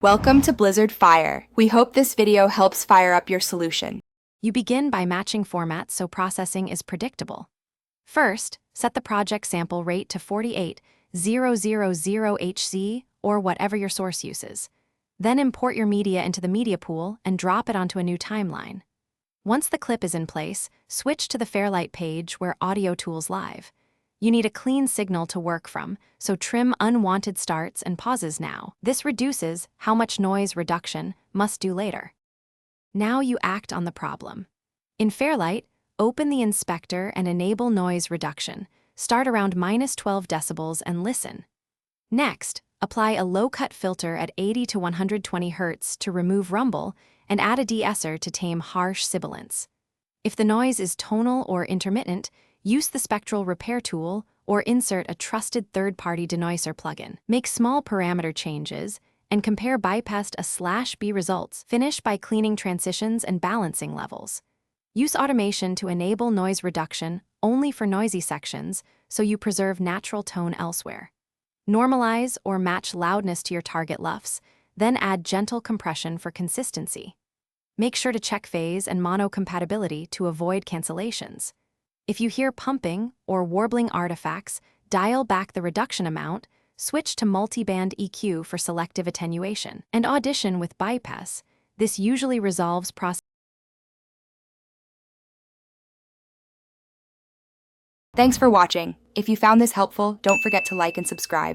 Welcome to Blizzard Fire. We hope this video helps fire up your solution. You begin by matching formats so processing is predictable. First, set the project sample rate to 48000HZ or whatever your source uses. Then import your media into the media pool and drop it onto a new timeline. Once the clip is in place, switch to the Fairlight page where Audio Tools live. You need a clean signal to work from, so trim unwanted starts and pauses now. This reduces how much noise reduction must do later. Now you act on the problem. In Fairlight, open the inspector and enable noise reduction. Start around -12 decibels and listen. Next, apply a low-cut filter at 80 to 120 Hz to remove rumble and add a de-esser to tame harsh sibilance. If the noise is tonal or intermittent, use the spectral repair tool or insert a trusted third-party denoiser plugin. Make small parameter changes and compare bypassed /B results. Finish by cleaning transitions and balancing levels. Use automation to enable noise reduction only for noisy sections so you preserve natural tone elsewhere. Normalize or match loudness to your target LUFS, then add gentle compression for consistency. Make sure to check phase and mono compatibility to avoid cancellations. If you hear pumping or warbling artifacts, dial back the reduction amount, switch to multi-band EQ for selective attenuation, and audition with bypass. This usually resolves process. Thanks for watching. If you found this helpful, don't forget to like and subscribe.